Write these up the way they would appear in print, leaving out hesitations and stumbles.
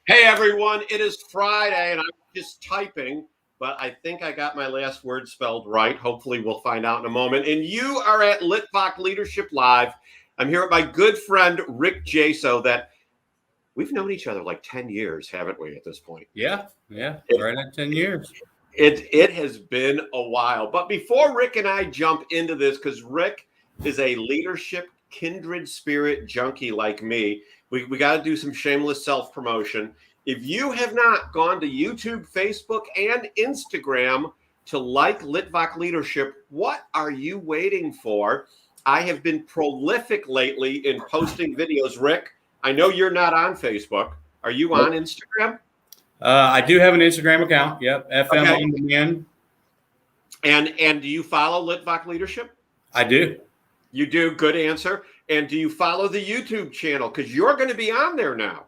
Hey everyone, it is Friday and I'm just typing, but I think I got my last word spelled right. Hopefully we'll find out in a moment. And you are at Litvak Leadership Live. I'm here with my good friend Rick Jaso that we've known each other like 10 years, haven't we, at this point? Yeah, It, right at 10 years. it has been a while. But before Rick and I jump into this, because Rick is a leadership kindred spirit junkie like me, we got to do some shameless self-promotion. If you have not gone to YouTube, Facebook, and Instagram to like Litvak Leadership, what are you waiting for? I have been prolific lately in posting videos. Rick, I know you're not on Facebook. Are you on Instagram? I do have an Instagram account. Yep, FM Okay. on demand. And do you follow Litvak Leadership? I do. You do. Good answer. And do you follow the YouTube channel? Because you're going to be on there now.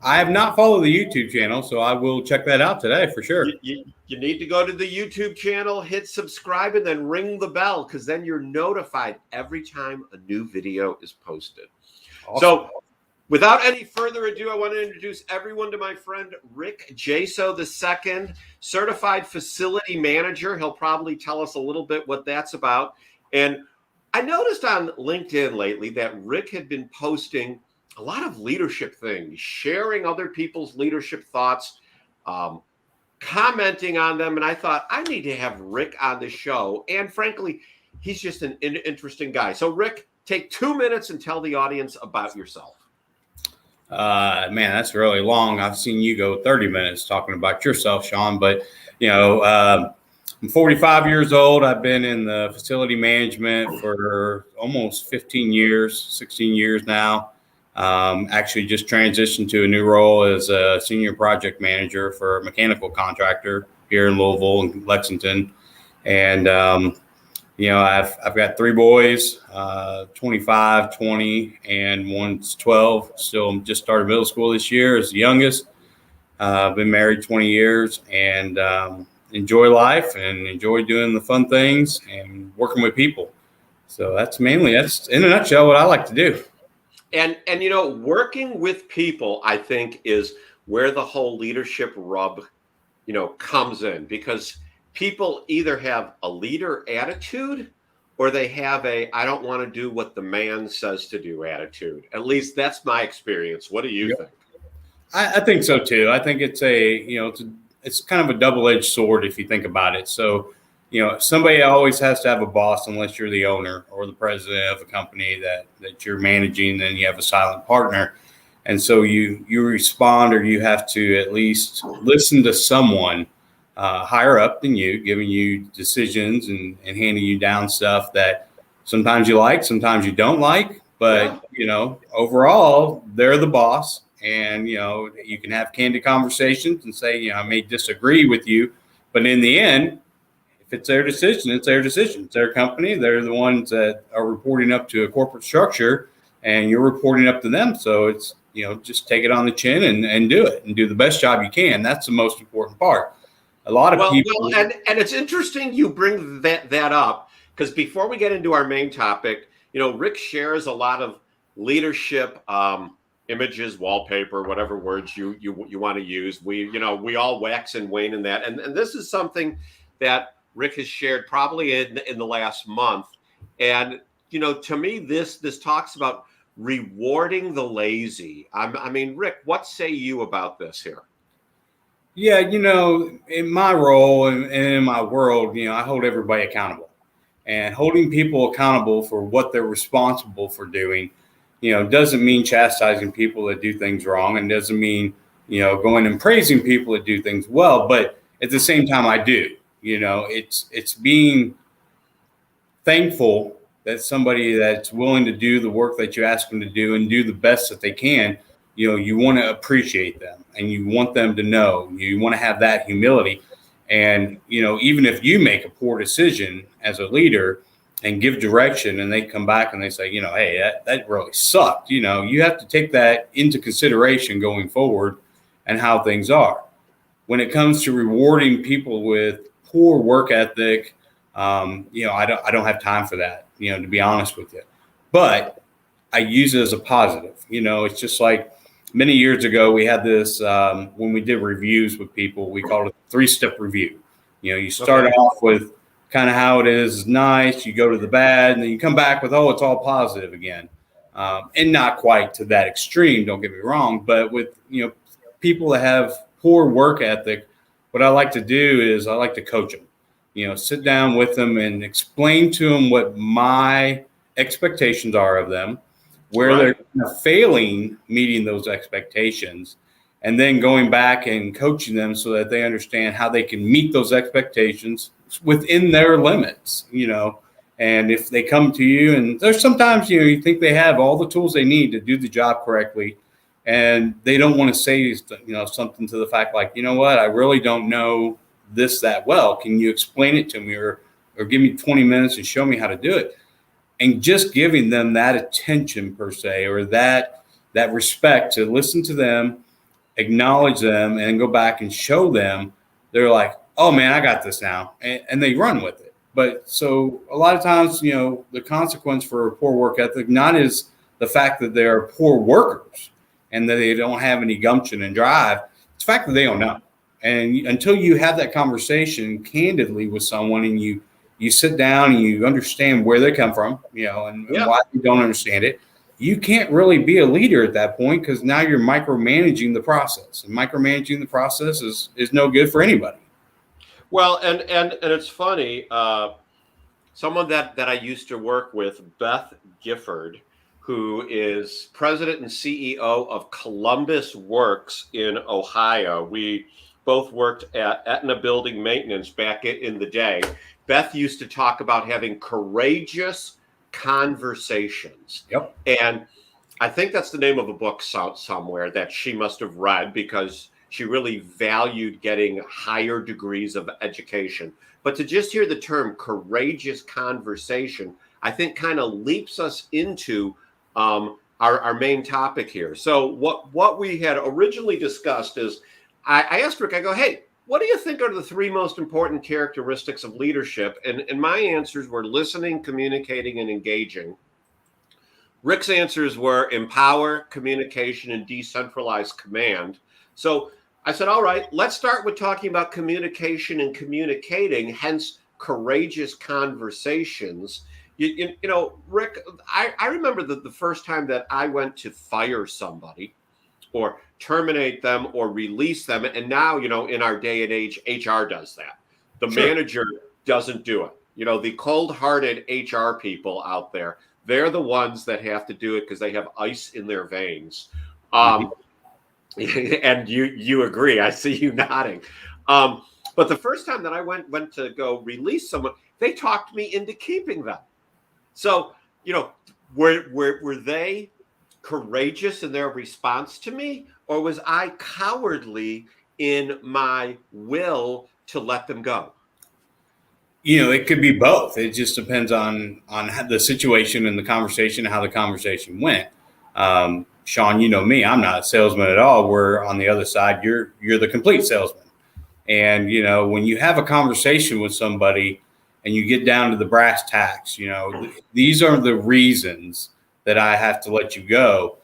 I have not followed the YouTube channel, so I will check that out today for sure. You need to go to the YouTube channel, hit subscribe, and then ring the bell, because then you're notified every time a new video is posted. Awesome. So without any further ado, I want to introduce everyone to my friend Rick Jaso II, certified facility manager. He'll probably tell us a little bit what that's about. And I noticed on LinkedIn lately that Rick had been posting a lot of leadership things, sharing other people's leadership thoughts, commenting on them. And I thought, I need to have Rick on the show. And frankly, he's just an interesting guy. So Rick, take 2 minutes and tell the audience about yourself. Man, that's really long. I've seen you go 30 minutes talking about yourself, Sean. But, I'm 45 years old. I've been in the facility management for almost 15 years, 16 years now. Actually just transitioned to a new role as a senior project manager for a mechanical contractor here in Louisville and Lexington. And, I've got 3 boys, 25, 20, and one's 12. Still just started middle school this year as the youngest. Been married 20 years and enjoy life and enjoy doing the fun things and working with people. So that's in a nutshell what I like to do. And working with people, I think, is where the whole leadership rub, comes in, because people either have a leader attitude or they have a I don't want to do what the man says to do attitude. At least that's my experience. What do you think? I think so too. I think it's it's kind of a double-edged sword if you think about it. So, somebody always has to have a boss unless you're the owner or the president of a company that you're managing, then you have a silent partner. And so you respond, or you have to at least listen to someone higher up than you, giving you decisions and handing you down stuff that sometimes you like, sometimes you don't like. But, overall, they're the boss. And, you can have candid conversations and say, I may disagree with you, but in the end, if it's their decision, it's their decision. It's their company. They're the ones that are reporting up to a corporate structure, and you're reporting up to them. So it's, just take it on the chin and do it and do the best job you can. That's the most important part. A lot of people. And it's interesting you bring that up, because before we get into our main topic, Rick shares a lot of leadership images, wallpaper, whatever words you want to use. We all wax and wane in that. And this is something that Rick has shared probably in the last month. And, to me, this talks about rewarding the lazy. I mean, Rick, what say you about this here? Yeah, in my role and in my world, I hold everybody accountable. And holding people accountable for what they're responsible for doing, doesn't mean chastising people that do things wrong, and doesn't mean, going and praising people that do things well. But at the same time, I do. It's being thankful that somebody that's willing to do the work that you ask them to do and do the best that they can, you want to appreciate them and you want them to know, you want to have that humility. And, even if you make a poor decision as a leader and give direction and they come back and they say, hey, that really sucked. You have to take that into consideration going forward and how things are. When it comes to rewarding people with poor work ethic, I don't have time for that, to be honest with you. But I use it as a positive. It's just like many years ago, we had this when we did reviews with people, we called it a 3-step review. You start off with kind of how it is nice, you go to the bad, and then you come back with, oh, it's all positive again. And not quite to that extreme, don't get me wrong, but with, people that have poor work ethic, what I like to do is I like to coach them, sit down with them and explain to them what my expectations are of them, where they're failing meeting those expectations, and then going back and coaching them so that they understand how they can meet those expectations within their limits, and if they come to you and there's sometimes, you think they have all the tools they need to do the job correctly, and they don't want to say, something to the fact like, you know what, I really don't know this that well. Can you explain it to me or give me 20 minutes and show me how to do it? And just giving them that attention per se, or that respect to listen to them, acknowledge them, and go back and show them, they're like, oh man, I got this now. And they run with it. But so a lot of times, the consequence for a poor work ethic, not is the fact that they are poor workers and that they don't have any gumption and drive. It's the fact that they don't know. And until you have that conversation candidly with someone and you sit down and you understand where they come from, and why you don't understand it, you can't really be a leader at that point, because now you're micromanaging the process, and micromanaging the process is no good for anybody. Well, and it's funny. Someone that I used to work with, Beth Gifford, who is president and CEO of Columbus Works in Ohio. We both worked at Aetna Building Maintenance back in the day. Beth used to talk about having courageous conversations. Yep. And I think that's the name of a book somewhere that she must have read, because she really valued getting higher degrees of education. But to just hear the term courageous conversation, I think kind of leaps us into our main topic here. So what we had originally discussed is, I asked Rick, I go, hey, what do you think are the 3 most important characteristics of leadership? And my answers were listening, communicating, and engaging. Rick's answers were empower, communication, and decentralized command. So I said, all right, let's start with talking about communication and communicating, hence courageous conversations. Rick, I remember the first time that I went to fire somebody or terminate them or release them. And now, in our day and age, HR does that. The manager doesn't do it. The cold-hearted HR people out there, they're the ones that have to do it because they have ice in their veins. And you agree. I see you nodding. But the first time that I went to go release someone, they talked me into keeping them. So, were they courageous in their response to me, or was I cowardly in my will to let them go? It could be both. It just depends on the situation and the conversation and how the conversation went. Sean, me, I'm not a salesman at all. We're on the other side. You're the complete salesman. And, when you have a conversation with somebody and you get down to the brass tacks, these are the reasons that I have to let you go.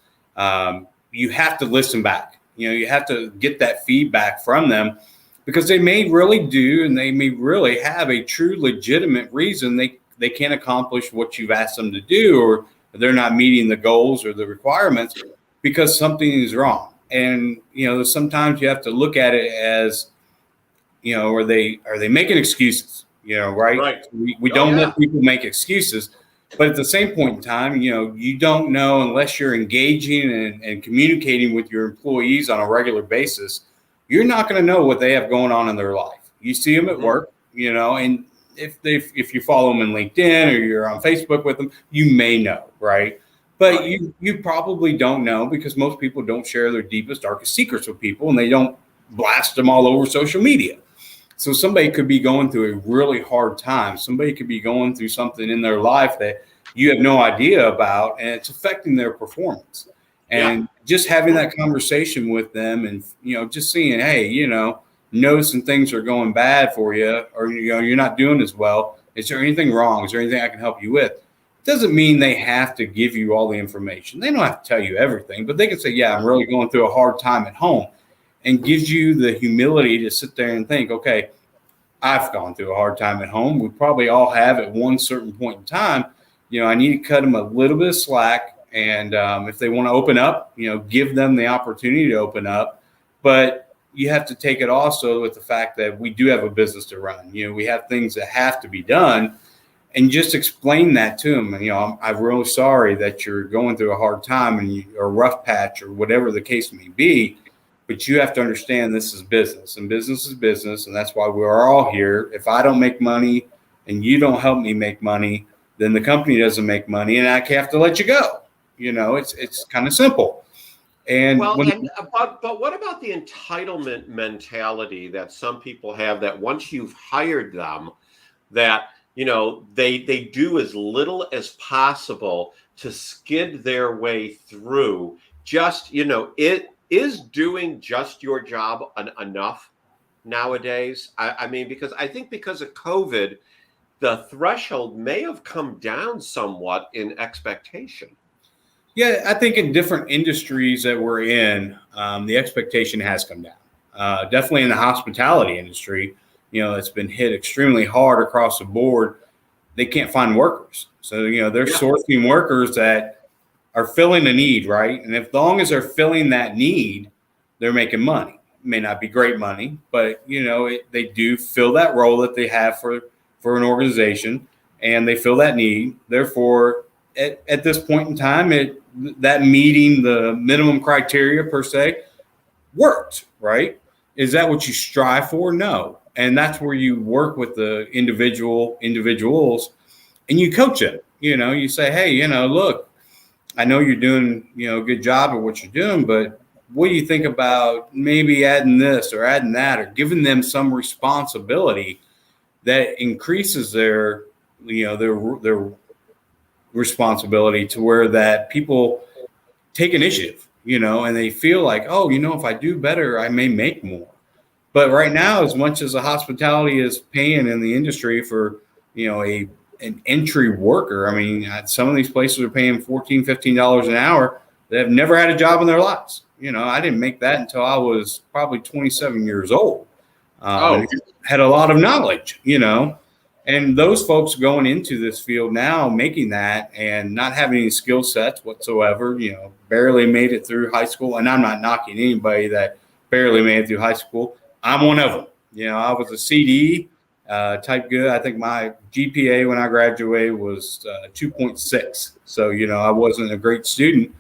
You have to listen back. You have to get that feedback from them, because they may really do, and they may really have a true legitimate reason they can't accomplish what you've asked them to do, or they're not meeting the goals or the requirements because something is wrong. And, sometimes you have to look at it as, are they making excuses? Right? We don't let people make excuses. But at the same point in time, you don't know unless you're engaging and communicating with your employees on a regular basis. You're not going to know what they have going on in their life. You see them at work, and if you follow them in LinkedIn or you're on Facebook with them, you may know, right? But you probably don't know, because most people don't share their deepest, darkest secrets with people, and they don't blast them all over social media. So somebody could be going through a really hard time. Somebody could be going through something in their life that you have no idea about, and it's affecting their performance. And just having that conversation with them, and, just seeing, hey, noticing things are going bad for you, or, you're not doing as well. Is there anything wrong? Is there anything I can help you with? Doesn't mean they have to give you all the information. They don't have to tell you everything, but they can say, yeah, I'm really going through a hard time at home, and gives you the humility to sit there and think, okay, I've gone through a hard time at home. We probably all have at one certain point in time. I need to cut them a little bit of slack. And if they want to open up, give them the opportunity to open up. But you have to take it also with the fact that we do have a business to run. We have things that have to be done, and just explain that to them. I'm really sorry that you're going through a hard time or a rough patch or whatever the case may be. But you have to understand this is business, and business is business. And that's why we're all here. If I don't make money and you don't help me make money, then the company doesn't make money and I have to let you go. It's kind of simple. And but what about the entitlement mentality that some people have, that once you've hired them, that they do as little as possible to skid their way through? Just it is doing just your job enough nowadays? I mean, because I think because of COVID, the threshold may have come down somewhat in expectation. Yeah, I think in different industries that we're in, the expectation has come down. Definitely in the hospitality industry, it's been hit extremely hard across the board. They can't find workers. So, they're sourcing workers that are filling a need, right? And as long as they're filling that need, they're making money. It may not be great money, but, they do fill that role that they have for an organization, and they fill that need. Therefore, at this point in time, that meeting the minimum criteria per se worked, right? Is that what you strive for? No. And that's where you work with the individuals and you coach them. You say, hey, look, I know you're doing, a good job of what you're doing, but what do you think about maybe adding this or adding that, or giving them some responsibility that increases their responsibility, to where that people take initiative, and they feel like, oh, if I do better, I may make more. But right now, as much as the hospitality is paying in the industry for, an entry worker, I mean, some of these places are paying $14, $15 an hour. They have never had a job in their lives. I didn't make that until I was probably 27 years old. And had a lot of knowledge, and those folks going into this field now, making that and not having any skill sets whatsoever, barely made it through high school. And I'm not knocking anybody that barely made it through high school. I'm one of them. I was a CD type good. I think my GPA when I graduated was 2.6. So, I wasn't a great student,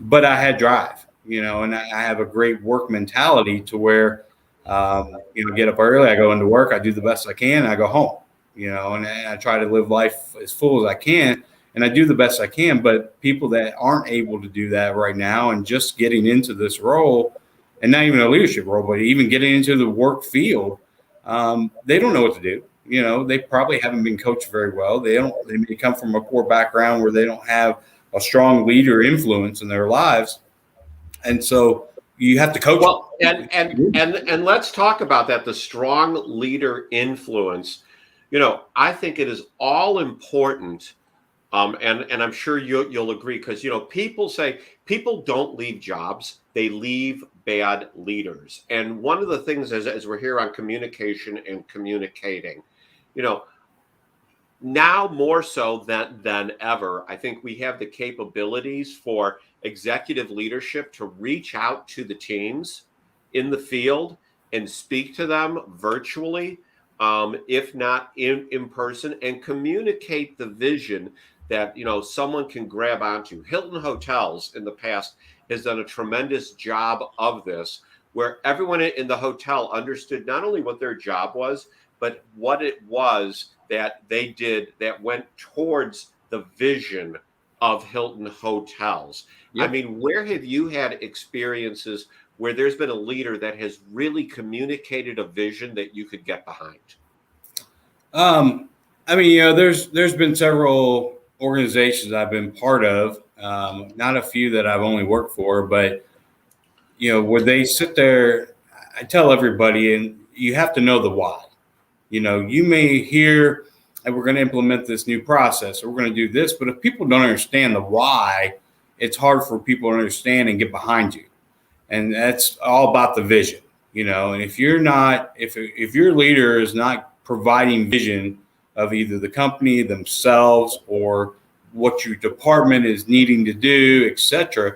but I had drive, and I have a great work mentality to where, get up early, I go into work, I do the best I can, and I go home, and I try to live life as full as I can, and I do the best I can. But people that aren't able to do that right now and just getting into this role, and not even a leadership role, but even getting into the work field, they don't know what to do. They probably haven't been coached very well. They may come from a poor background where they don't have a strong leader influence in their lives. And so you have to coach. Well, and let's talk about that. The strong leader influence. I think it is all important. And I'm sure you'll agree, because, people say people don't leave jobs. They leave bad leaders. And one of the things as we're here on communication and communicating, now more so than ever, I think we have the capabilities for executive leadership to reach out to the teams in the field and speak to them virtually, if not in person, and communicate the vision that someone can grab onto. Hilton Hotels in the past has done a tremendous job of this, where everyone in the hotel understood not only what their job was, but what it was that they did that went towards the vision of Hilton Hotels. Yep. I mean, where have you had experiences where there's been a leader that has really communicated a vision that you could get behind? I mean, there's been several organizations I've been part of, not a few that I've only worked for, but, where they sit there, I tell everybody, and you have to know the why. You may hear and we're going to implement this new process, or we're going to do this. But if people don't understand the why, it's hard for people to understand and get behind you. And that's all about the vision, and if you're not, if your leader is not providing vision of either the company themselves or what your department is needing to do, etc.,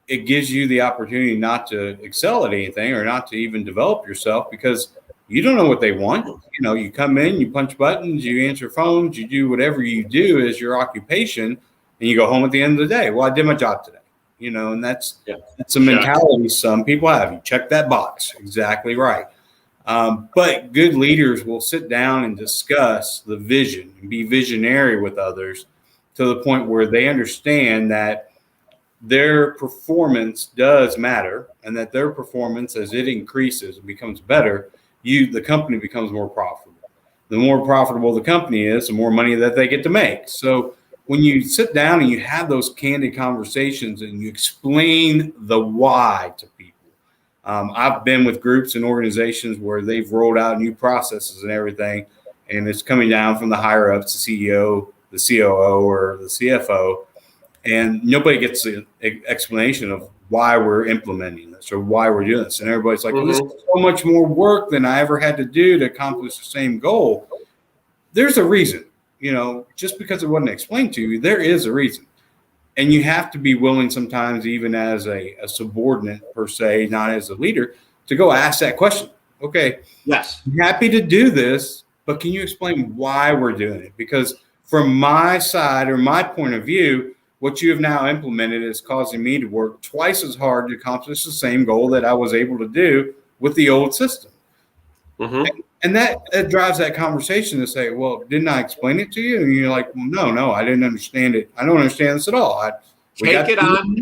it gives you the opportunity not to excel at anything or not to even develop yourself, because you don't know what they want. You come in, you punch buttons, you answer phones, you do whatever you do as your occupation, and you go home at the end of the day. Well, I did my job today, and that's a mentality some people have. You check that box. Exactly right. But good leaders will sit down and discuss the vision and be visionary with others to the point where they understand that their performance does matter, and that their performance, as it increases and becomes better, the company becomes more profitable. The more profitable the company is, the more money that they get to make. So when you sit down and you have those candid conversations and you explain the why to people, I've been with groups and organizations where they've rolled out new processes and everything, and it's coming down from the higher ups, the CEO, the COO, or the CFO, and nobody gets an explanation of why we're implementing this or why we're doing this. And everybody's like, well, this is so much more work than I ever had to do to accomplish the same goal. There's a reason, just because it wasn't explained to you, there is a reason. And you have to be willing sometimes, even as a subordinate per se, not as a leader, to go ask that question. Okay, yes, I'm happy to do this, but can you explain why we're doing it? Because from my side or my point of view, what you have now implemented is causing me to work twice as hard to accomplish the same goal that I was able to do with the old system. Mm-hmm. And that drives that conversation to say, well, didn't I explain it to you? And you're like, well, no, I didn't understand it. I don't understand this at all. Take it on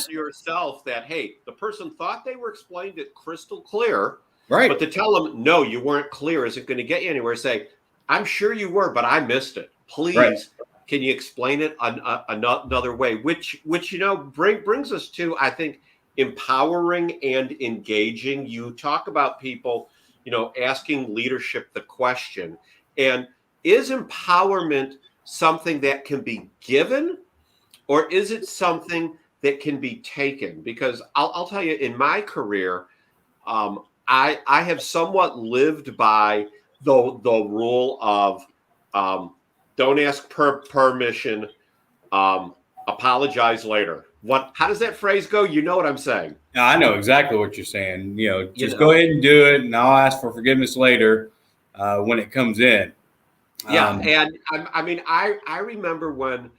yourself that, hey, the person thought they were explained it crystal clear. Right. But to tell them, no, you weren't clear isn't going to get you anywhere. Say, I'm sure you were, but I missed it. Please. Right. Can you explain it another way? Which brings us to, I think, empowering and engaging. You talk about people, asking leadership the question. And is empowerment something that can be given, or is it something that can be taken? Because I'll tell you, in my career, I have somewhat lived by the rule of don't ask permission, apologize later. How does that phrase go? You know what I'm saying? I know exactly what you're saying. Just go ahead and do it, and I'll ask for forgiveness later when it comes in. Yeah, and I remember when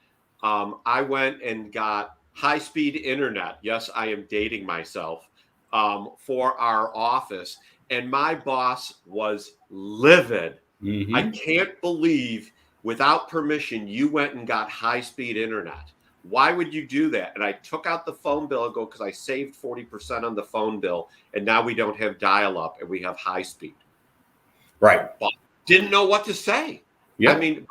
I went and got high-speed internet. Yes, I am dating myself, for our office, and my boss was livid. Mm-hmm. I can't believe, without permission, you went and got high-speed internet. Why would you do that? And I took out the phone bill and go, because I saved 40% on the phone bill, and now we don't have dial-up and we have high-speed. Right. But didn't know what to say. Yep. I mean,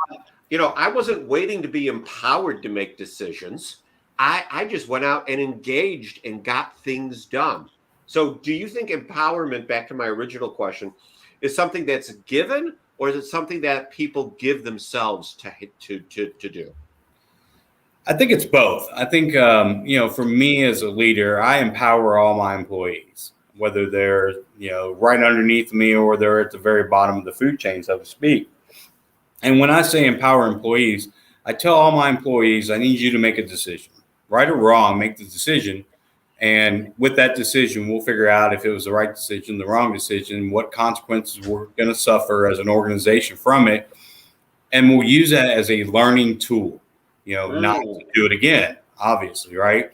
I wasn't waiting to be empowered to make decisions. I just went out and engaged and got things done. So do you think empowerment, back to my original question, is something that's given, or is it something that people give themselves to do? I think it's both. I think, for me as a leader, I empower all my employees, whether they're, right underneath me or they're at the very bottom of the food chain, so to speak. And when I say empower employees, I tell all my employees, I need you to make a decision. Right or wrong, make the decision. And with that decision, we'll figure out if it was the right decision, the wrong decision, what consequences we're going to suffer as an organization from it. And we'll use that as a learning tool, not to do it again, obviously, right?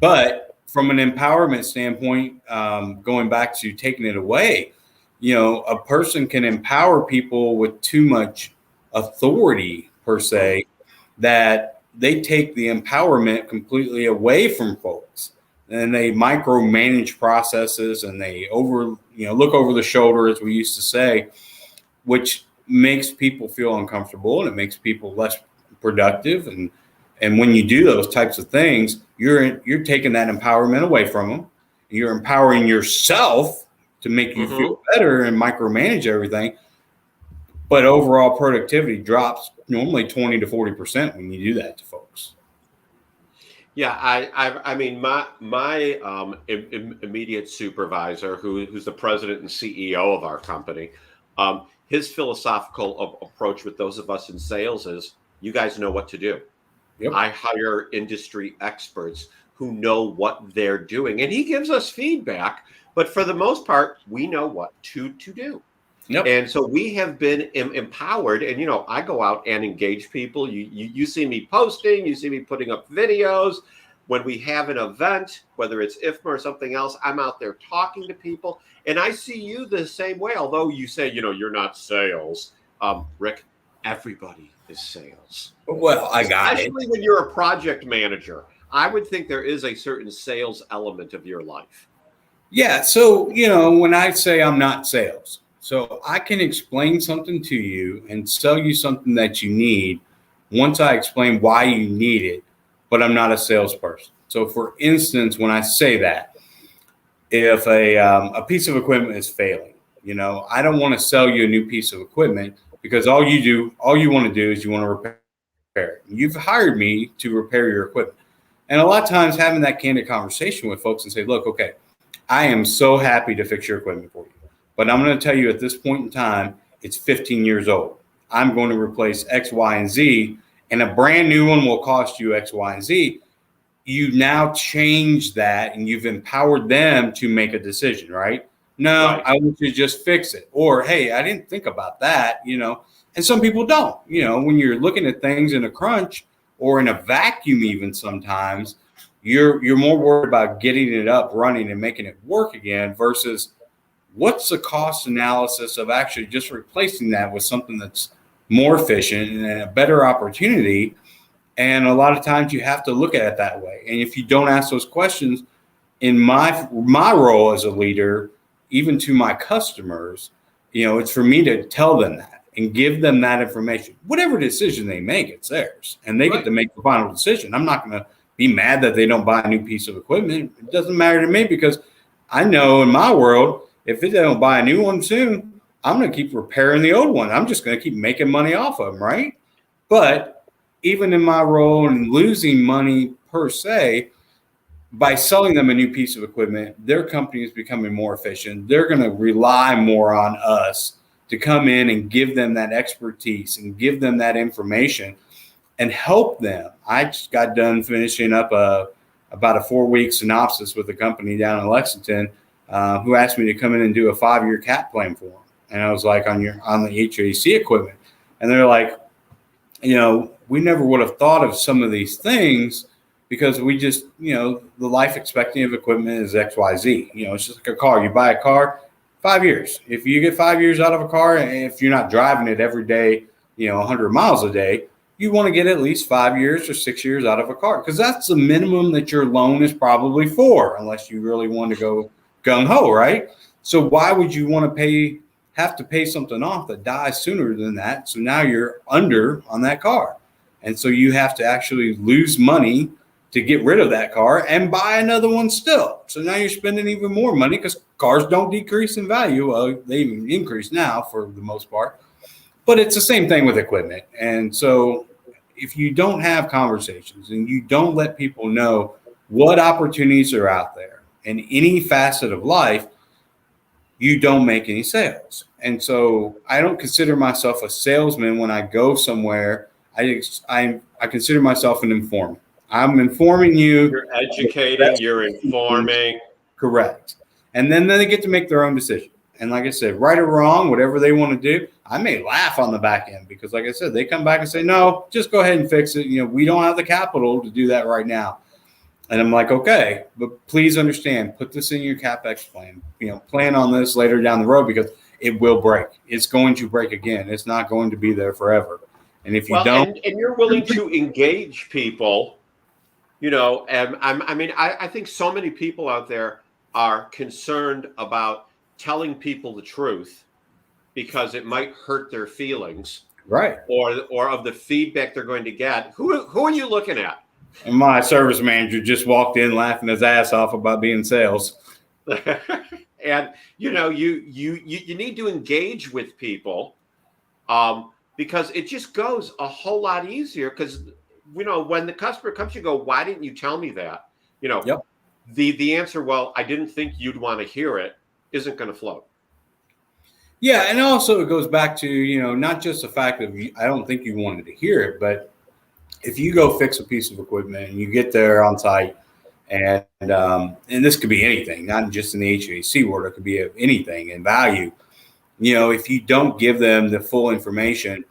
But from an empowerment standpoint, going back to taking it away, a person can empower people with too much authority, per se, that they take the empowerment completely away from folks. And they micromanage processes, and they look over the shoulder, as we used to say, which makes people feel uncomfortable, and it makes people less productive. And when you do those types of things, you're taking that empowerment away from them. You're empowering yourself to make you feel better and micromanage everything. but overall productivity drops normally 20 to 40% when you do that to folks. Yeah, I mean, my immediate supervisor, who's the president and CEO of our company, his philosophical approach with those of us in sales is, you guys know what to do. Yep. I hire industry experts who know what they're doing, and he gives us feedback. But for the most part, we know what to do. Yep. And so we have been empowered. And, I go out and engage people. You see me posting, you see me putting up videos. When we have an event, whether it's IFMA or something else, I'm out there talking to people. And I see you the same way, although you say, you're not sales. Rick, everybody is sales. Well, I got it. Especially when you're a project manager. I would think there is a certain sales element of your life. Yeah. So, when I say I'm not sales, so I can explain something to you and sell you something that you need once I explain why you need it, but I'm not a salesperson. So for instance, when I say that, if a piece of equipment is failing, I don't want to sell you a new piece of equipment, because all you want to do is you want to repair it. You've hired me to repair your equipment. And a lot of times having that candid conversation with folks and say, look, okay, I am so happy to fix your equipment for you, but I'm going to tell you at this point in time, it's 15 years old. I'm going to replace X, Y, and Z, and a brand new one will cost you X, Y, and Z. You now change that, and you've empowered them to make a decision, right? No, right. I want you to just fix it. Or, hey, I didn't think about that, and some people don't. When you're looking at things in a crunch or in a vacuum, even sometimes, you're more worried about getting it up, running, and making it work again versus what's the cost analysis of actually just replacing that with something that's more efficient and a better opportunity. And a lot of times you have to look at it that way. And if you don't ask those questions, in my role as a leader, even to my customers, it's for me to tell them that and give them that information. Whatever decision they make, it's theirs. And they get to make the final decision. I'm not going to be mad that they don't buy a new piece of equipment. It doesn't matter to me, because I know in my world, if they don't buy a new one soon, I'm going to keep repairing the old one. I'm just going to keep making money off of them, right? But even in my role and losing money per se, by selling them a new piece of equipment, their company is becoming more efficient. They're going to rely more on us to come in and give them that expertise and give them that information and help them. I just got done finishing up about a 4-week synopsis with a company down in Lexington who asked me to come in and do a 5-year cap plan for them. And I was like, on the HVAC equipment. And they're like, we never would have thought of some of these things, because we just, the life expectancy of equipment is X, Y, Z. It's just like a car. You buy a car, 5 years. If you get 5 years out of a car, and if you're not driving it every day, 100 miles a day, you want to get at least 5 years or 6 years out of a car, because that's the minimum that your loan is probably for, unless you really want to go gung-ho, right? So why would you want to have to pay something off that dies sooner than that? So now you're under on that car. And so you have to actually lose money to get rid of that car and buy another one still. So now you're spending even more money, because cars don't decrease in value. Well, they even increase now for the most part. But it's the same thing with equipment. And so if you don't have conversations and you don't let people know what opportunities are out there in any facet of life, you don't make any sales. And so I don't consider myself a salesman when I go somewhere. I consider myself an informant. I'm informing you. You're educating, you're informing. Correct. And then they get to make their own decision. And like I said, right or wrong, whatever they want to do, I may laugh on the back end, because like I said, they come back and say, no, just go ahead and fix it. We don't have the capital to do that right now. And I'm like, okay, but please understand, put this in your CapEx plan, plan on this later down the road, because it will break. It's going to break again. It's not going to be there forever. And if you don't. And you're willing to engage people, and I think so many people out there are concerned about telling people the truth because it might hurt their feelings, right? Or of the feedback they're going to get. Who are you looking at? And my service manager just walked in laughing his ass off about being sales. And you need to engage with people because it just goes a whole lot easier. Because when the customer comes, you go, "Why didn't you tell me that?" Yep. The answer, "Well, I didn't think you'd want to hear it," isn't going to float. Yeah, and also it goes back to not just the fact of I don't think you wanted to hear it, but if you go fix a piece of equipment and you get there on site, and this could be anything, not just in the HVAC world, it could be anything in value. If you don't give them the full information,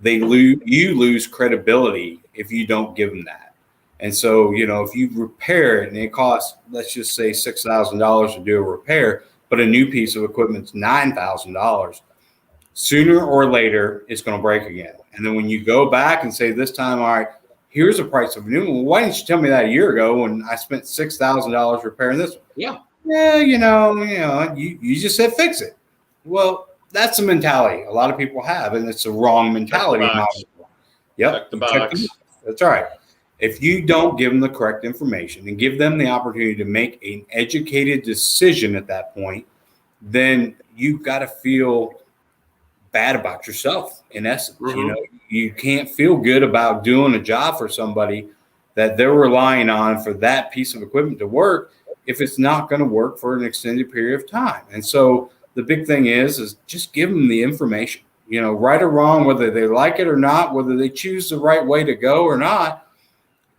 you lose credibility if you don't give them that. And so, if you repair it and it costs, let's just say $6,000 to do a repair, but a new piece of equipment's $9,000, sooner or later, it's going to break again. And then when you go back and say this time, all right, here's the price of a new one. Well, why didn't you tell me that a year ago when I spent $6,000 repairing this one? Yeah, you just said fix it. Well, that's a mentality a lot of people have, and it's a wrong mentality. Yep. Check the box. That's right. If you don't give them the correct information and give them the opportunity to make an educated decision at that point, then you've got to feel bad about yourself, in essence. Mm-hmm. You can't feel good about doing a job for somebody that they're relying on for that piece of equipment to work if it's not going to work for an extended period of time. And so the big thing is just give them the information, right or wrong, whether they like it or not, whether they choose the right way to go or not.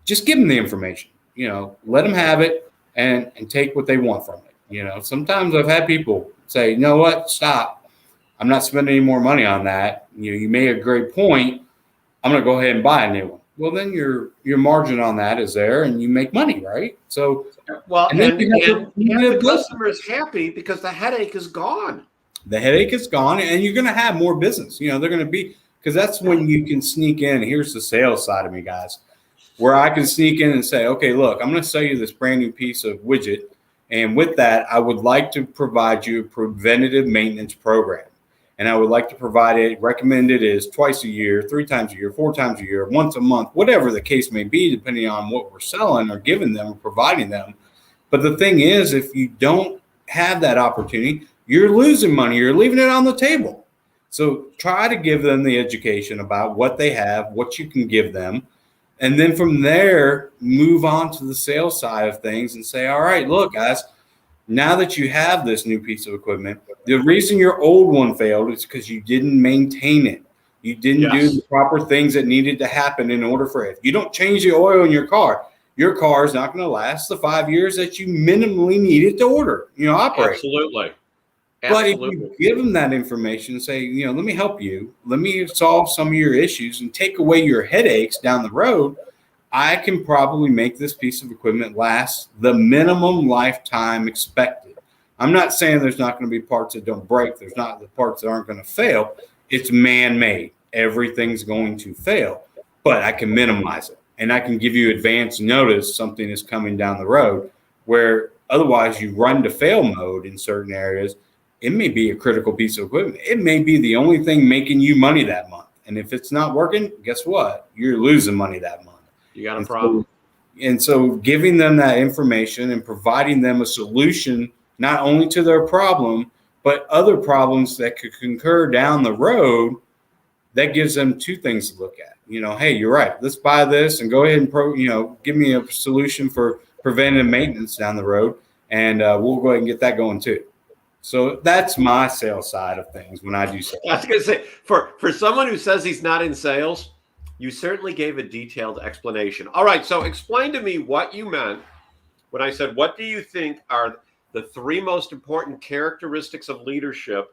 Just give them the information, let them have it and take what they want from it. Sometimes I've had people say, you know what, stop. I'm not spending any more money on that. You made a great point. I'm going to go ahead and buy a new one. Well, then your margin on that is there and you make money, right? So, and the customer is happy because the headache is gone. The headache is gone and you're going to have more business. They're going to be, because that's when you can sneak in. Here's the sales side of me, guys, where I can sneak in and say, okay, look, I'm going to sell you this brand new piece of widget. And with that, I would like to provide you a preventative maintenance program. And I would like to provide it, recommended is twice a year, 3 times a year, 4 times a year, once a month, whatever the case may be, depending on what we're selling or giving them or providing them. But the thing is, if you don't have that opportunity, you're losing money. You're leaving it on the table. So try to give them the education about what they have, what you can give them. And then from there, move on to the sales side of things and say, all right, look, guys, now that you have this new piece of equipment, the reason your old one failed is because you didn't maintain it. You didn't do the proper things that needed to happen in order for it. If you don't change the oil in your car is not going to last the 5 years that you minimally need it to operate. Absolutely. But if you give them that information and say, let me help you, let me solve some of your issues and take away your headaches down the road, I can probably make this piece of equipment last the minimum lifetime expected. I'm not saying there's not going to be parts that don't break. There's not the parts that aren't going to fail. It's man-made. Everything's going to fail, but I can minimize it. And I can give you advance notice something is coming down the road where otherwise you run to fail mode in certain areas. It may be a critical piece of equipment. It may be the only thing making you money that month. And if it's not working, guess what? You're losing money that month. You got a problem. And so giving them that information and providing them a solution, not only to their problem, but other problems that could concur down the road, that gives them 2 things to look at. Hey, you're right. Let's buy this and go ahead and give me a solution for preventative maintenance down the road. And we'll go ahead and get that going too. So that's my sales side of things when I do sales. I was going to say, for someone who says he's not in sales, you certainly gave a detailed explanation. All right, so explain to me what you meant when I said, what do you think are the 3 most important characteristics of leadership?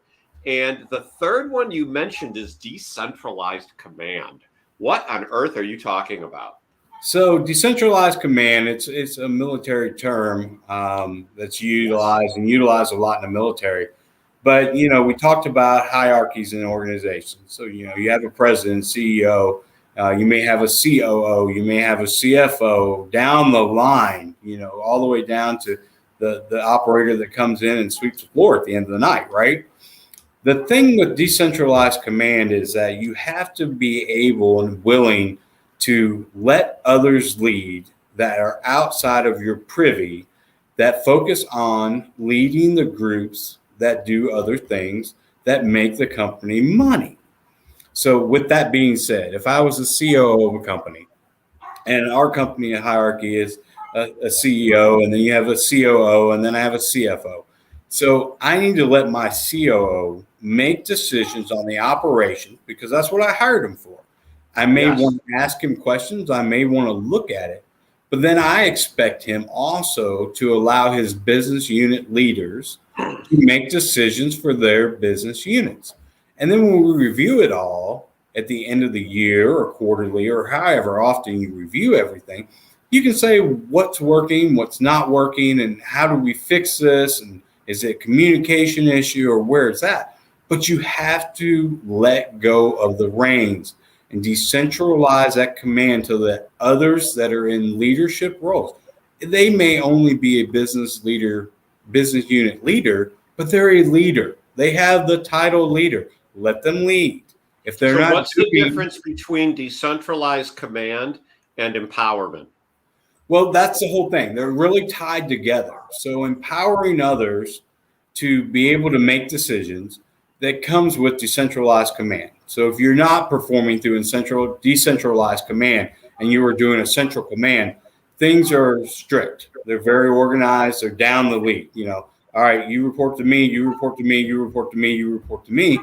And the third one you mentioned is decentralized command. What on earth are you talking about? So decentralized command, it's a military term that's utilized a lot in the military. But, we talked about hierarchies in organizations. So, you have a president, CEO, you may have a COO, you may have a CFO down the line, all the way down to the operator that comes in and sweeps the floor at the end of the night, right? The thing with decentralized command is that you have to be able and willing to let others lead that are outside of your privy, that focus on leading the groups that do other things that make the company money. So with that being said, if I was a COO of a company, and our company hierarchy is a CEO, and then you have a COO, and then I have a CFO. So I need to let my COO make decisions on the operation because that's what I hired him for. I may want to ask him questions. I may want to look at it, but then I expect him also to allow his business unit leaders to make decisions for their business units. And then when we review it all at the end of the year or quarterly or however often you review everything, you can say what's working, what's not working, and how do we fix this, and is it a communication issue or where it's at. But you have to let go of the reins and decentralize that command to the others that are in leadership roles. They may only be a business leader, business unit leader, but they're a leader. They have the title leader. Let them lead. If they're not, what's the difference between decentralized command and empowerment? Well, that's the whole thing. They're really tied together. So empowering others to be able to make decisions, that comes with decentralized command. So if you're not performing through decentralized command and you are doing a central command, things are strict. They're very organized. They're down the lead. All right, you report to me, you report to me, you report to me, you report to me.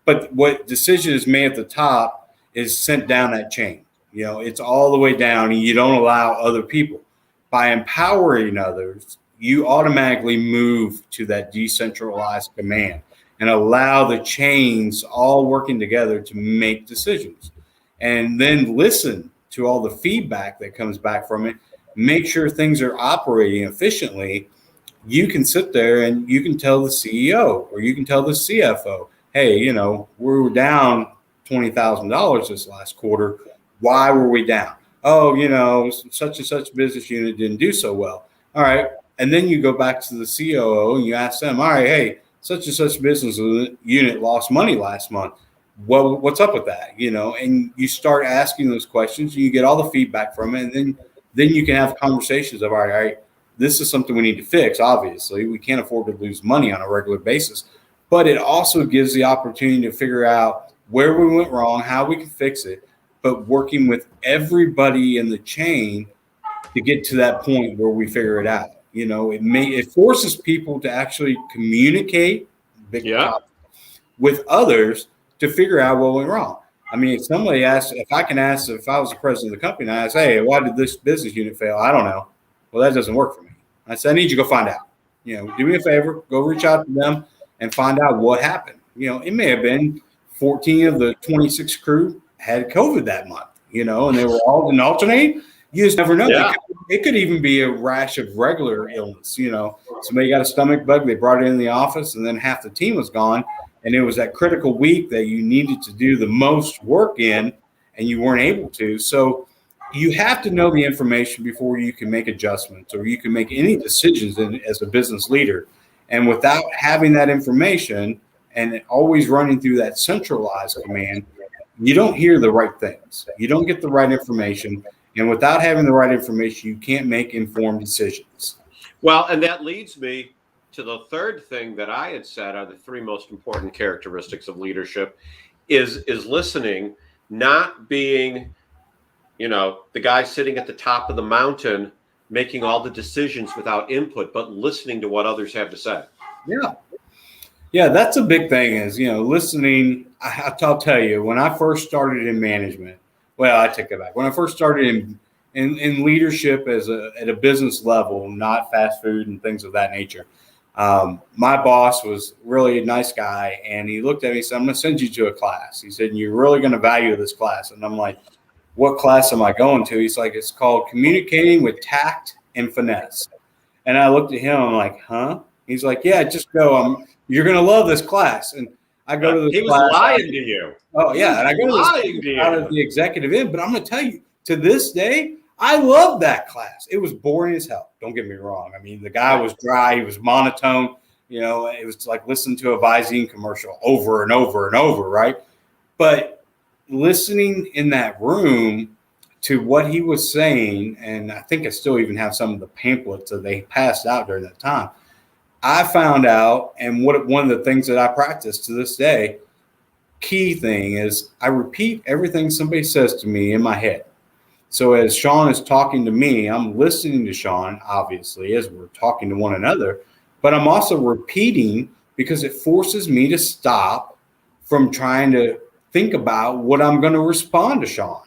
But what decision is made at the top is sent down that chain. It's all the way down, and you don't allow other people. By empowering others, you automatically move to that decentralized command and allow the chains all working together to make decisions. And then listen to all the feedback that comes back from it. Make sure things are operating efficiently. You can sit there and you can tell the CEO or you can tell the CFO, hey, we were down $20,000 this last quarter. Why were we down? Oh, such and such business unit didn't do so well. All right. And then you go back to the COO and you ask them, all right, hey, such and such business unit lost money last month. Well, what's up with that? And you start asking those questions and you get all the feedback from it. And then you can have conversations of, all right, this is something we need to fix. Obviously, we can't afford to lose money on a regular basis, but it also gives the opportunity to figure out where we went wrong, how we can fix it, but working with everybody in the chain to get to that point where we figure it out. It forces people to actually communicate with others to figure out what went wrong. I mean, if somebody asks, if I was the president of the company, and I say, hey, why did this business unit fail? I don't know. Well, that doesn't work for me. I said, I need you to go find out. Do me a favor, go reach out to them and find out what happened. It may have been 14 of the 26 crew had COVID that month, and they were all in alternate. You just never know. Yeah. It could even be a rash of regular illness. Somebody got a stomach bug, they brought it in the office, and then half the team was gone. And it was that critical week that you needed to do the most work in, and you weren't able to. So you have to know the information before you can make adjustments or you can make any decisions as a business leader. And without having that information and always running through that centralized command, you don't hear the right things. You don't get the right information. And without having the right information, you can't make informed decisions. Well, and that leads me to the third thing that I had said are the three most important characteristics of leadership is listening, not being, the guy sitting at the top of the mountain making all the decisions without input, but listening to what others have to say. Yeah. Yeah, that's a big thing is, listening. I'll tell you, when I first started in management, well, I take that back. When I first started in leadership at a business level, not fast food and things of that nature, my boss was really a nice guy, and he looked at me and said, I'm going to send you to a class. He said, you're really going to value this class. And I'm like, what class am I going to? He's like, it's called Communicating with Tact and Finesse. And I looked at him, I'm like, huh? He's like, yeah, just go. You're going to love this class. And I go to this He was class. lying to you. Oh, yeah. And I go to this out of the executive end. But I'm going to tell you, to this day, I love that class. It was boring as hell. Don't get me wrong. I mean, the guy was dry. He was monotone. It was like listening to a Visine commercial over and over and over, right? But listening in that room to what he was saying, and I think I still even have some of the pamphlets that they passed out during that time, I found out, and one of the things that I practice to this day, key thing is I repeat everything somebody says to me in my head. So as Sean is talking to me, I'm listening to Sean, obviously, as we're talking to one another, but I'm also repeating because it forces me to stop from trying to think about what I'm going to respond to Sean.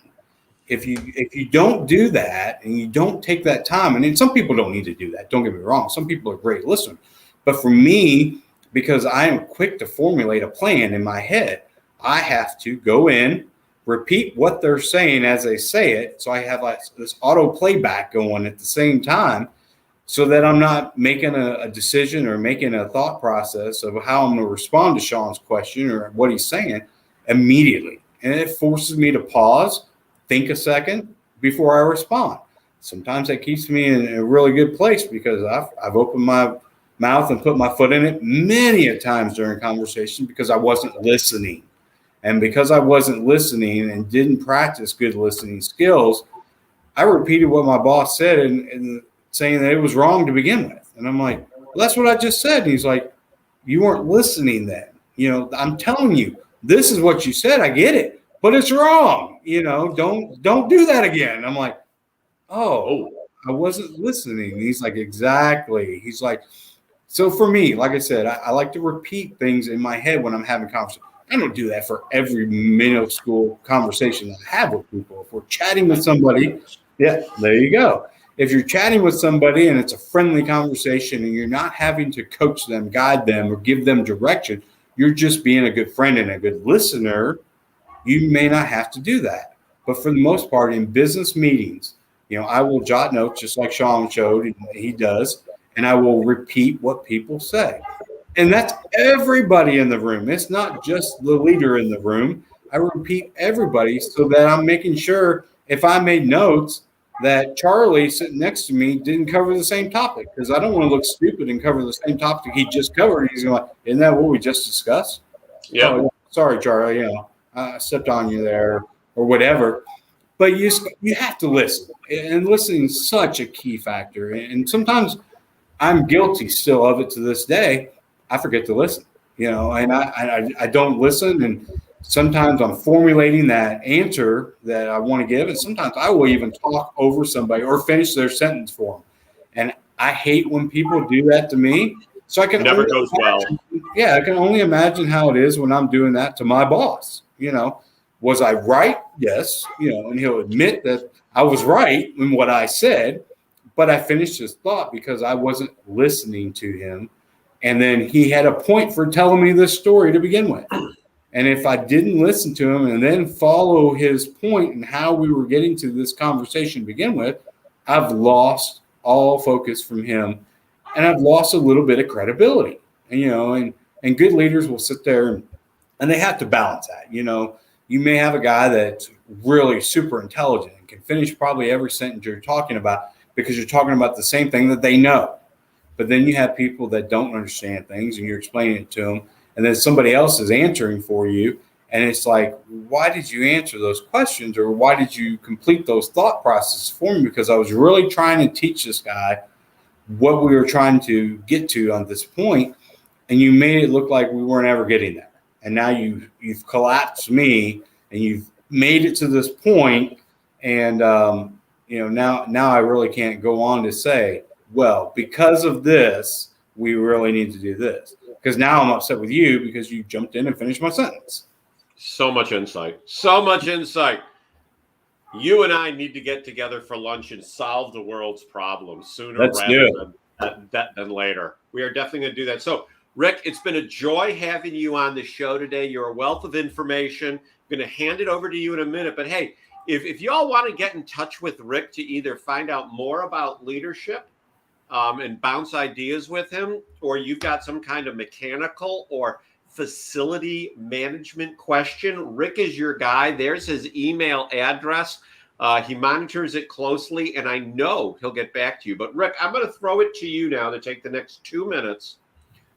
If you don't do that and you don't take that time, and then some people don't need to do that, don't get me wrong. Some people are great listeners. But for me, because I am quick to formulate a plan in my head, I have to go in, repeat what they're saying as they say it. So I have like this auto playback going at the same time so that I'm not making a decision or making a thought process of how I'm going to respond to Sean's question or what he's saying immediately. And it forces me to pause, think a second before I respond. Sometimes that keeps me in a really good place because I've opened my mouth and put my foot in it many a times during conversation because I wasn't listening. And because I wasn't listening and didn't practice good listening skills, I repeated what my boss said and saying that it was wrong to begin with. And I'm like, well, that's what I just said. And he's like, you weren't listening then. I'm telling you, this is what you said. I get it, but it's wrong. Don't do that again. I'm like, oh, I wasn't listening. And he's like, exactly. He's like, so for me, like I said, I like to repeat things in my head when I'm having conversations. I don't do that for every middle school conversation that I have with people. If we're chatting with somebody, yeah, there you go. If you're chatting with somebody and it's a friendly conversation and you're not having to coach them, guide them, or give them direction, you're just being a good friend and a good listener, you may not have to do that. But for the most part, in business meetings, I will jot notes just like Sean showed, he does, and I will repeat what people say. And that's everybody in the room. It's not just the leader in the room. I repeat everybody so that I'm making sure if I made notes that Charlie sitting next to me didn't cover the same topic because I don't want to look stupid and cover the same topic he just covered. He's going, isn't that what we just discussed? Yeah. Oh, sorry, Charlie. I stepped on you there or whatever. But you have to listen. And listening is such a key factor. And sometimes I'm guilty still of it to this day. I forget to listen, and I don't listen. And sometimes I'm formulating that answer that I want to give. And sometimes I will even talk over somebody or finish their sentence for them. And I hate when people do that to me. So I can never goes well. Yeah, I can only imagine how it is when I'm doing that to my boss. Was I right? Yes. And he'll admit that I was right in what I said, but I finished his thought because I wasn't listening to him. And then he had a point for telling me this story to begin with. And if I didn't listen to him and then follow his point and how we were getting to this conversation to begin with, I've lost all focus from him. And I've lost a little bit of credibility. And good leaders will sit there and they have to balance that. You may have a guy that's really super intelligent and can finish probably every sentence you're talking about because you're talking about the same thing that they know. But then you have people that don't understand things and you're explaining it to them. And then somebody else is answering for you. And it's like, why did you answer those questions? Or why did you complete those thought processes for me? Because I was really trying to teach this guy what we were trying to get to on this point. And you made it look like we weren't ever getting there. And now you've collapsed me and you've made it to this point. And, now I really can't go on to say, well, because of this, we really need to do this. Because now I'm upset with you because you jumped in and finished my sentence. So much insight. So much insight. You and I need to get together for lunch and solve the world's problems sooner than later. We are definitely going to do that. So, Rick, it's been a joy having you on the show today. You're a wealth of information. I'm going to hand it over to you in a minute. But, hey, if you all want to get in touch with Rick to either find out more about leadership, and bounce ideas with him, or you've got some kind of mechanical or facility management question, Rick is your guy. There's his email address. He monitors it closely, and I know he'll get back to you. But Rick, I'm going to throw it to you now to take the next 2 minutes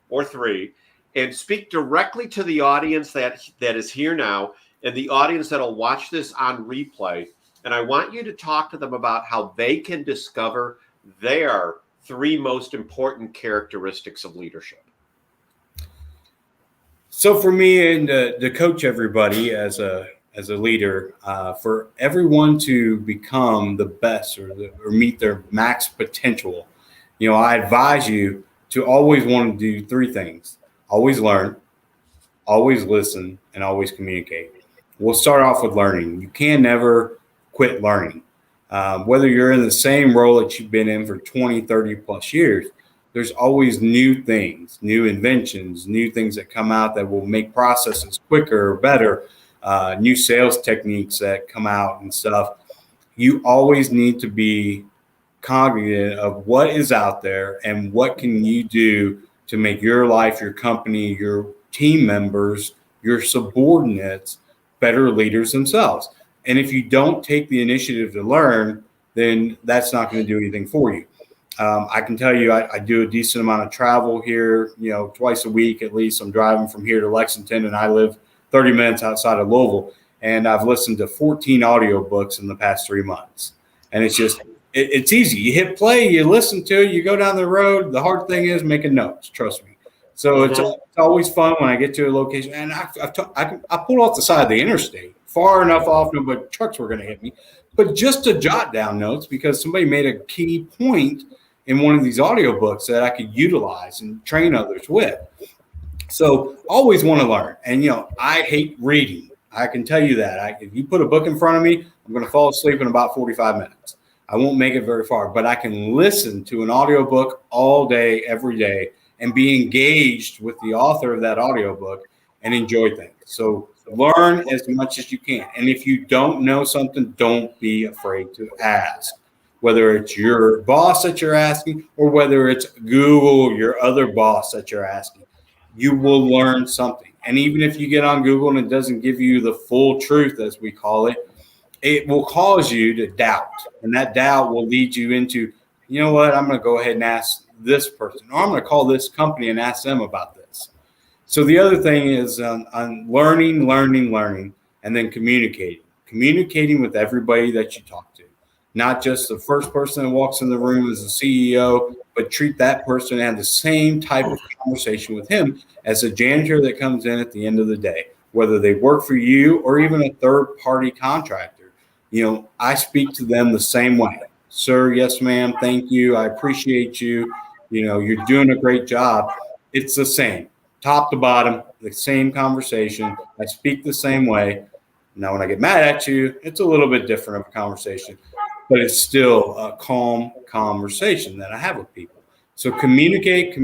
or 3 and speak directly to the audience that is here now and the audience that'll watch this on replay. And I want you to talk to them about how they can discover their 3 most important characteristics of leadership. So for me and to coach everybody as a leader, for everyone to become the best or meet their max potential, I advise you to always want to do three things: always learn, always listen, and always communicate. We'll start off with learning. You can never quit learning. Whether you're in the same role that you've been in for 20, 30 plus years, there's always new things, new inventions, new things that come out that will make processes quicker or better, new sales techniques that come out and stuff. You always need to be cognizant of what is out there and what can you do to make your life, your company, your team members, your subordinates better leaders themselves. And if you don't take the initiative to learn, then that's not going to do anything for you. I can tell you, I do a decent amount of travel here, twice a week at least. I'm driving from here to Lexington, and I live 30 minutes outside of Louisville. And I've listened to 14 audiobooks in the past 3 months. And it's just, it's easy. You hit play, you listen to it, you go down the road. The hard thing is making notes, trust me. So it's always fun when I get to a location. And I pulled off the side of the interstate, far enough off, but trucks were going to hit me. But just to jot down notes because somebody made a key point in one of these audiobooks that I could utilize and train others with. So always want to learn. And, I hate reading. I can tell you that. If you put a book in front of me, I'm going to fall asleep in about 45 minutes. I won't make it very far, but I can listen to an audiobook all day, every day, and be engaged with the author of that audiobook and enjoy things. So learn as much as you can. And if you don't know something, don't be afraid to ask. Whether it's your boss that you're asking or whether it's Google, your other boss that you're asking, you will learn something. And even if you get on Google and it doesn't give you the full truth, as we call it, it will cause you to doubt. And that doubt will lead you into, you know what, I'm going to go ahead and ask this person, or I'm going to call this company and ask them about this. So the other thing is on learning, and then communicating with everybody that you talk to. Not just the first person that walks in the room as the CEO, but treat that person and have the same type of conversation with him as a janitor that comes in at the end of the day, whether they work for you or even a third-party contractor. I speak to them the same way. Sir, yes, ma'am, thank you. I appreciate you. You're doing a great job. It's the same, top to bottom, the same conversation. I speak the same way. Now, when I get mad at you, it's a little bit different of a conversation, but it's still a calm conversation that I have with people. So communicate.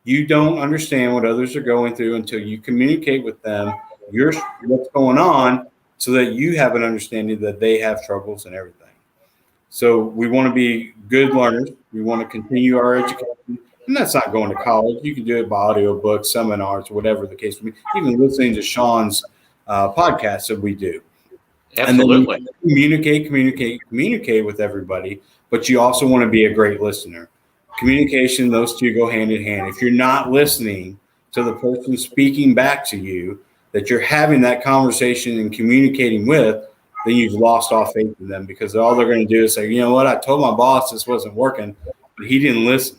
You don't understand what others are going through until you communicate with them what's going on so that you have an understanding that they have troubles and everything. So we want to be good learners. We want to continue our education. And that's not going to college. You can do it by audiobooks, seminars, whatever the case may be, even listening to Sean's podcasts that we do. Absolutely. And then communicate with everybody, but you also want to be a great listener. Communication, those two go hand in hand. If you're not listening to the person speaking back to you, that you're having that conversation and communicating with, then you've lost all faith in them because all they're going to do is say, you know what, I told my boss this wasn't working, but he didn't listen.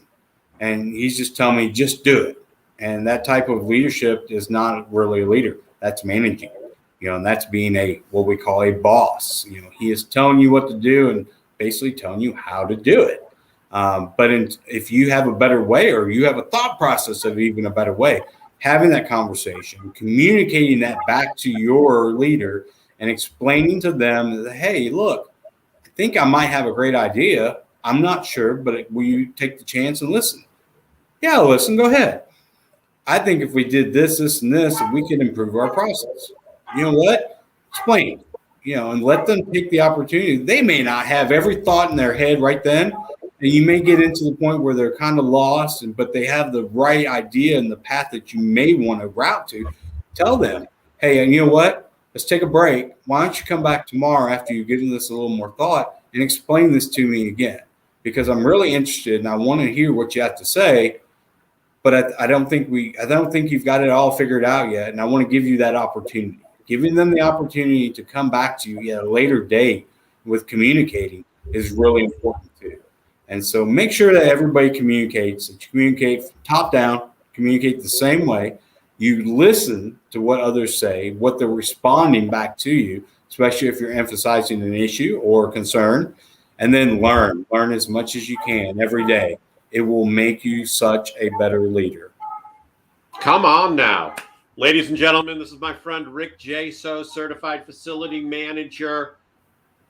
And he's just telling me, just do it. And that type of leadership is not really a leader. That's managing. And that's being what we call a boss. He is telling you what to do and basically telling you how to do it. But if you have a better way or you have a thought process of even a better way, having that conversation, communicating that back to your leader and explaining to them that, hey, look, I think I might have a great idea. I'm not sure, but will you take the chance and listen? Yeah, I'll listen. Go ahead. I think if we did this, and this, we could improve our process. You know what? Explain, and let them take the opportunity. They may not have every thought in their head right then. And you may get into the point where they're kind of lost, but they have the right idea and the path that you may want to route to. Tell them, hey, and you know what? Let's take a break. Why don't you come back tomorrow after you've given this a little more thought and explain this to me again? Because I'm really interested and I want to hear what you have to say. But I don't think you've got it all figured out yet. And I want to give you that opportunity. Giving them the opportunity to come back to you at a later date with communicating is really important too. And so make sure that everybody communicates, that you communicate top down, communicate the same way. You listen to what others say, what they're responding back to you, especially if you're emphasizing an issue or concern, and then learn as much as you can every day. It will make you such a better leader. Come on now. Ladies and gentlemen, this is my friend Rick Jaso, certified facility manager.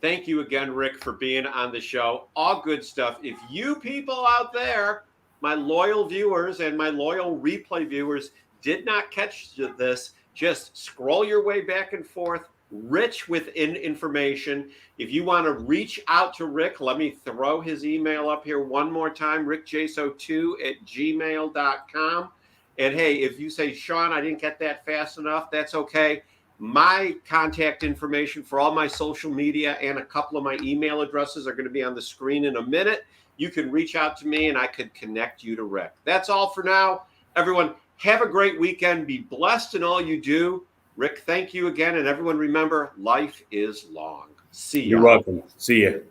Thank you again, Rick, for being on the show. All good stuff. If you people out there, my loyal viewers and my loyal replay viewers, did not catch this, just scroll your way back and forth, rich within information. If you want to reach out to Rick, let me throw his email up here one more time, rickjaso2@gmail.com. And hey, if you say, Sean, I didn't get that fast enough, that's okay. My contact information for all my social media and a couple of my email addresses are going to be on the screen in a minute. You can reach out to me and I could connect you to Rick. That's all for now. Everyone, have a great weekend. Be blessed in all you do. Rick, thank you again. And everyone remember, life is long. See you. You're welcome. See you.